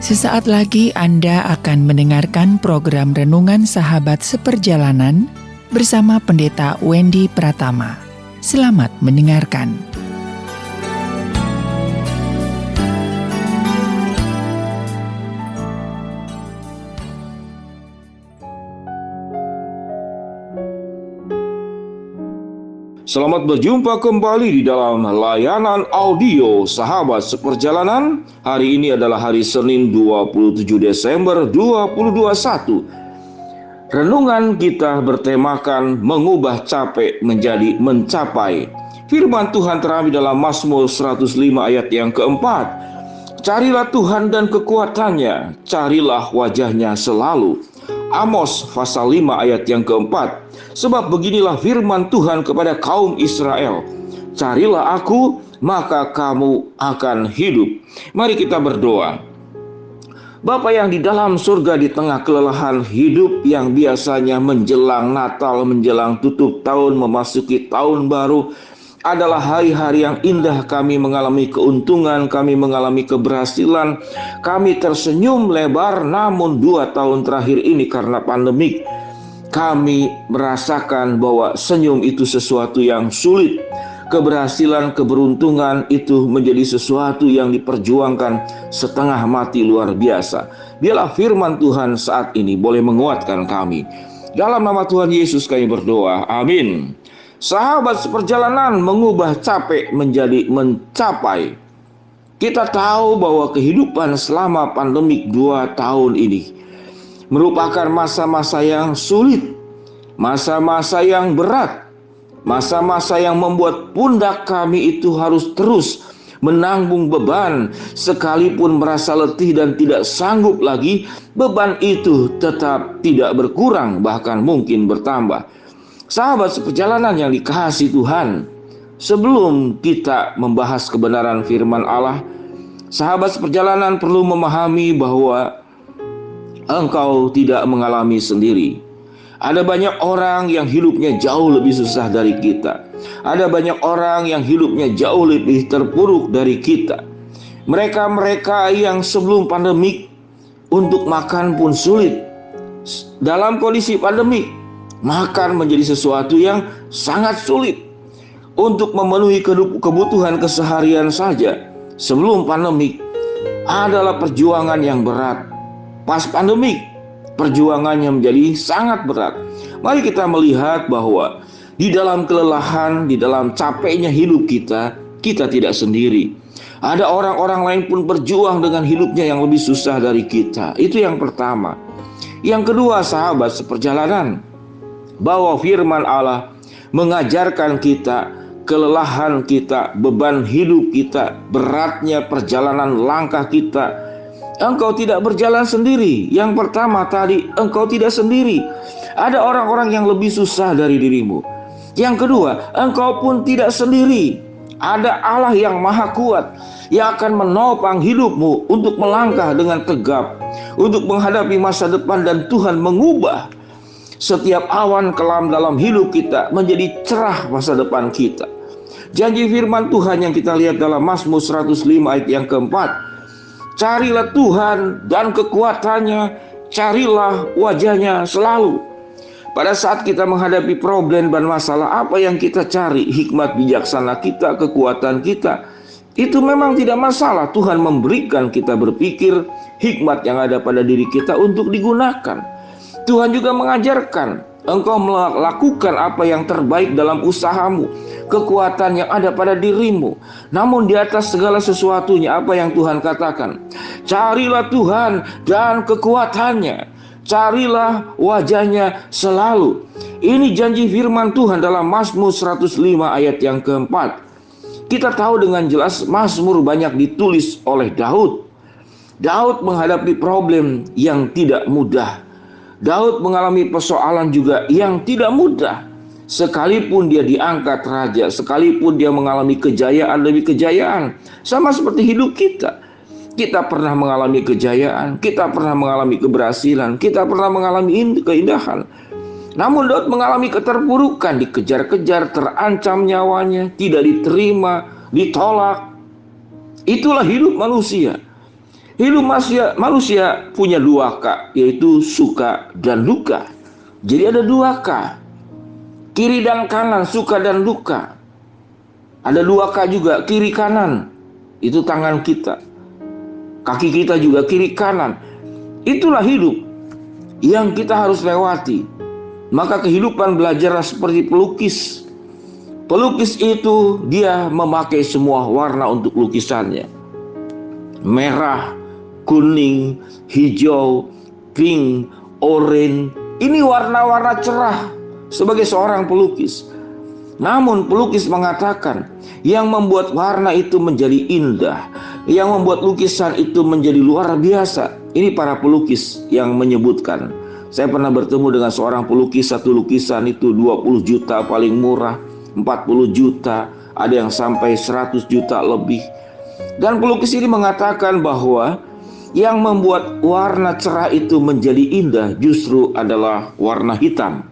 Sesaat lagi Anda akan mendengarkan program Renungan Sahabat Seperjalanan bersama Pendeta Wendy Pratama. Selamat mendengarkan. Selamat berjumpa kembali di dalam layanan audio Sahabat Seperjalanan. Hari ini adalah hari Senin 27 Desember 2021. Renungan kita bertemakan mengubah capek menjadi mencapai. Firman Tuhan terambil dalam Mazmur 105 ayat yang keempat. Carilah Tuhan dan kekuatannya, carilah wajahnya selalu. Amos pasal 5 ayat yang keempat. Sebab beginilah firman Tuhan kepada kaum Israel, carilah aku, maka kamu akan hidup. Mari kita berdoa. Bapa yang di dalam surga, di tengah kelelahan hidup yang biasanya menjelang Natal, menjelang tutup tahun, memasuki tahun baru, adalah hari-hari yang indah. Kami mengalami keuntungan, kami mengalami keberhasilan, kami tersenyum lebar. Namun 2 tahun terakhir ini karena pandemik, kami merasakan bahwa senyum itu sesuatu yang sulit. Keberhasilan, keberuntungan itu menjadi sesuatu yang diperjuangkan setengah mati luar biasa. Biarlah firman Tuhan saat ini boleh menguatkan kami. Dalam nama Tuhan Yesus kami berdoa. Amin. Sahabat seperjalanan, mengubah capek menjadi mencapai. Kita tahu bahwa kehidupan selama pandemik 2 tahun ini merupakan masa-masa yang sulit, masa-masa yang berat, masa-masa yang membuat pundak kami itu harus terus menanggung beban. Sekalipun merasa letih dan tidak sanggup lagi, beban itu tetap tidak berkurang, bahkan mungkin bertambah. Sahabat seperjalanan yang dikasihi Tuhan, sebelum kita membahas kebenaran firman Allah, sahabat seperjalanan perlu memahami bahwa engkau tidak mengalami sendiri. Ada banyak orang yang hidupnya jauh lebih susah dari kita. Ada banyak orang yang hidupnya jauh lebih terpuruk dari kita. Mereka-mereka yang sebelum pandemik untuk makan pun sulit. Dalam kondisi pandemik, makan menjadi sesuatu yang sangat sulit. Untuk memenuhi kebutuhan keseharian saja sebelum pandemik adalah perjuangan yang berat. Pas pandemik, perjuangannya menjadi sangat berat. Mari kita melihat bahwa di dalam kelelahan, di dalam capeknya hidup kita tidak sendiri. Ada orang-orang lain pun berjuang dengan hidupnya yang lebih susah dari kita. Itu yang pertama. Yang kedua, sahabat seperjalanan, bahwa firman Allah mengajarkan kita kelelahan kita, beban hidup kita, beratnya perjalanan langkah kita. Engkau tidak berjalan sendiri. Yang pertama tadi, engkau tidak sendiri. Ada orang-orang yang lebih susah dari dirimu. Yang kedua, engkau pun tidak sendiri. Ada Allah yang maha kuat yang akan menopang hidupmu untuk melangkah dengan tegap, untuk menghadapi masa depan, dan Tuhan mengubah setiap awan kelam dalam hidup kita menjadi cerah masa depan kita. Janji firman Tuhan yang kita lihat dalam Mazmur 105 ayat yang keempat. Carilah Tuhan dan kekuatannya, carilah wajahnya selalu. Pada saat kita menghadapi problem dan masalah, apa yang kita cari? Hikmat bijaksana kita, kekuatan kita, itu memang tidak masalah. Tuhan memberikan kita berpikir hikmat yang ada pada diri kita untuk digunakan. Tuhan juga mengajarkan engkau melakukan apa yang terbaik dalam usahamu, kekuatan yang ada pada dirimu. Namun di atas segala sesuatunya, apa yang Tuhan katakan? Carilah Tuhan dan kekuatannya, carilah wajahnya selalu. Ini janji firman Tuhan dalam Mazmur 105 ayat yang keempat. Kita tahu dengan jelas Mazmur banyak ditulis oleh Daud. Daud menghadapi problem yang tidak mudah. Daud mengalami persoalan juga yang tidak mudah. Sekalipun dia diangkat raja, sekalipun dia mengalami kejayaan demi kejayaan, sama seperti hidup kita. Kita pernah mengalami kejayaan, kita pernah mengalami keberhasilan, kita pernah mengalami keindahan. Namun Daud mengalami keterpurukan, dikejar-kejar, terancam nyawanya, tidak diterima, ditolak. Itulah hidup manusia. Hidup manusia punya dua K, yaitu suka dan duka. Jadi ada dua K, kiri dan kanan, suka dan duka. Ada dua K juga, kiri kanan. Itu tangan kita. Kaki kita juga kiri kanan. Itulah hidup yang kita harus lewati. Maka kehidupan belajarlah seperti pelukis. Pelukis itu dia memakai semua warna untuk lukisannya. Merah, kuning, hijau, pink, oranye. Ini warna-warna cerah sebagai seorang pelukis. Namun pelukis mengatakan yang membuat warna itu menjadi indah, yang membuat lukisan itu menjadi luar biasa. Ini para pelukis yang menyebutkan. Saya pernah bertemu dengan seorang pelukis, satu lukisan itu 20 juta paling murah, 40 juta, ada yang sampai 100 juta lebih. Dan pelukis ini mengatakan bahwa yang membuat warna cerah itu menjadi indah justru adalah warna hitam.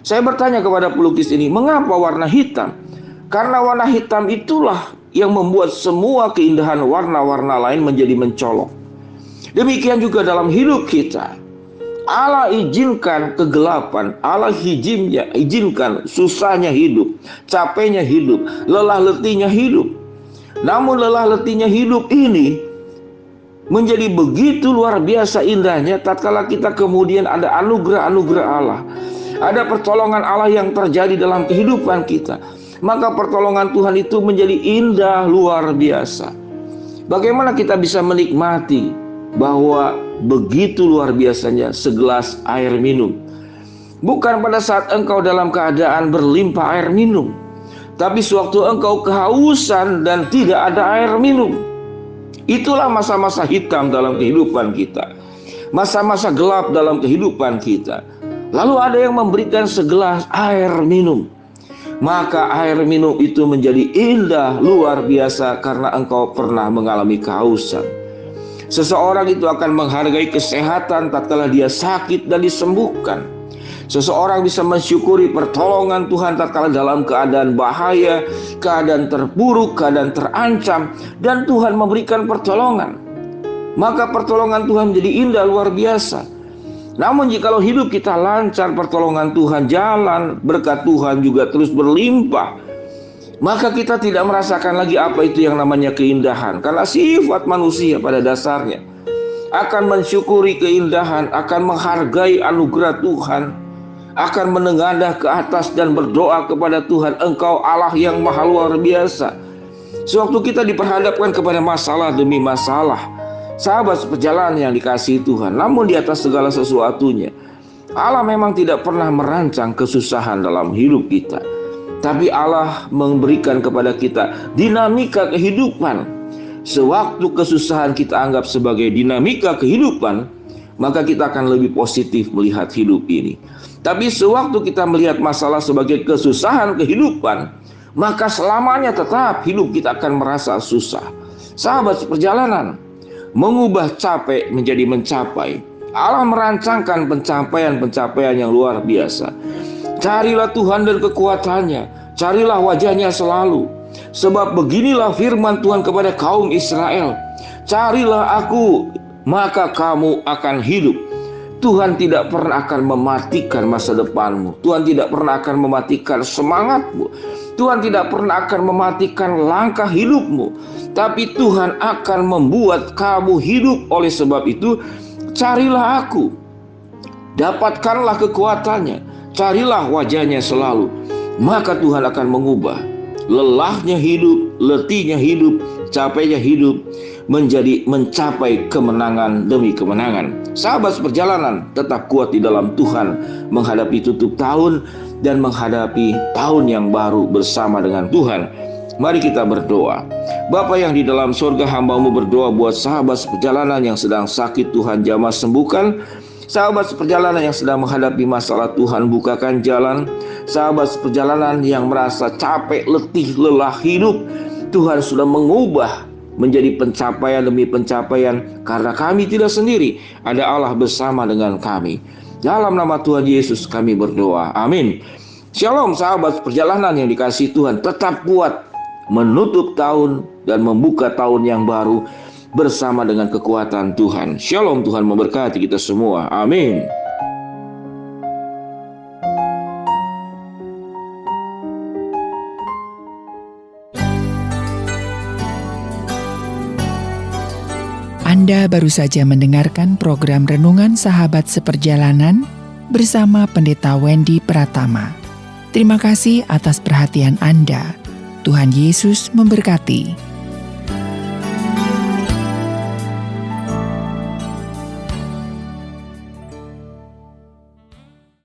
Saya bertanya kepada pelukis ini, mengapa warna hitam? Karena warna hitam itulah yang membuat semua keindahan warna-warna lain menjadi mencolok. Demikian juga dalam hidup kita. Allah izinkan kegelapan, Allah izinkan susahnya hidup, capeknya hidup, lelah letihnya hidup. Namun lelah letihnya hidup ini menjadi begitu luar biasa indahnya tatkala kita kemudian ada anugerah-anugerah Allah. Ada pertolongan Allah yang terjadi dalam kehidupan kita. Maka pertolongan Tuhan itu menjadi indah luar biasa. Bagaimana kita bisa menikmati bahwa begitu luar biasanya segelas air minum. Bukan pada saat engkau dalam keadaan berlimpah air minum, tapi sewaktu engkau kehausan dan tidak ada air minum. Itulah masa-masa hitam dalam kehidupan kita. Masa-masa gelap dalam kehidupan kita. Lalu ada yang memberikan segelas air minum. Maka air minum itu menjadi indah luar biasa karena engkau pernah mengalami kehausan. Seseorang itu akan menghargai kesehatan tatkala dia sakit dan disembuhkan. Seseorang bisa mensyukuri pertolongan Tuhan tatkala dalam keadaan bahaya, keadaan terpuruk, keadaan terancam, dan Tuhan memberikan pertolongan. Maka pertolongan Tuhan menjadi indah luar biasa. Namun jikalau hidup kita lancar, pertolongan Tuhan jalan, berkat Tuhan juga terus berlimpah, maka kita tidak merasakan lagi apa itu yang namanya keindahan. Karena sifat manusia pada dasarnya akan mensyukuri keindahan, akan menghargai anugerah Tuhan, akan menengadah ke atas dan berdoa kepada Tuhan, Engkau Allah yang maha luar biasa. Sewaktu kita diperhadapkan kepada masalah demi masalah, sahabat seperjalanan yang dikasihi Tuhan, namun di atas segala sesuatunya, Allah memang tidak pernah merancang kesusahan dalam hidup kita. Tapi Allah memberikan kepada kita dinamika kehidupan. Sewaktu kesusahan kita anggap sebagai dinamika kehidupan, maka kita akan lebih positif melihat hidup ini. Tapi sewaktu kita melihat masalah sebagai kesusahan kehidupan, maka selamanya tetap hidup kita akan merasa susah. Sahabat seperjalanan, mengubah capek menjadi mencapai. Allah merancangkan pencapaian-pencapaian yang luar biasa. Carilah Tuhan dan kekuatannya, carilah wajahnya selalu. Sebab beginilah firman Tuhan kepada kaum Israel, carilah aku, maka kamu akan hidup. Tuhan tidak pernah akan mematikan masa depanmu. Tuhan tidak pernah akan mematikan semangatmu. Tuhan tidak pernah akan mematikan langkah hidupmu. Tapi Tuhan akan membuat kamu hidup. Oleh sebab itu, carilah aku, dapatkanlah kekuatannya, carilah wajahnya selalu. Maka Tuhan akan mengubah lelahnya hidup, letihnya hidup, capeknya hidup menjadi mencapai kemenangan demi kemenangan. Sahabat seperjalanan, tetap kuat di dalam Tuhan menghadapi tutup tahun dan menghadapi tahun yang baru bersama dengan Tuhan. Mari kita berdoa. Bapa yang di dalam surga, hamba-Mu berdoa buat sahabat seperjalanan yang sedang sakit, Tuhan jamah sembuhkan. Sahabat seperjalanan yang sedang menghadapi masalah, Tuhan bukakan jalan. Sahabat seperjalanan yang merasa capek, letih, lelah hidup, Tuhan sudah mengubah menjadi pencapaian demi pencapaian. Karena kami tidak sendiri, ada Allah bersama dengan kami. Dalam nama Tuhan Yesus kami berdoa, amin. Shalom sahabat perjalanan yang dikasihi Tuhan, tetap kuat menutup tahun dan membuka tahun yang baru bersama dengan kekuatan Tuhan. Shalom, Tuhan memberkati kita semua. Amin. Anda baru saja mendengarkan program Renungan Sahabat Seperjalanan bersama Pendeta Wendy Pratama. Terima kasih atas perhatian Anda. Tuhan Yesus memberkati.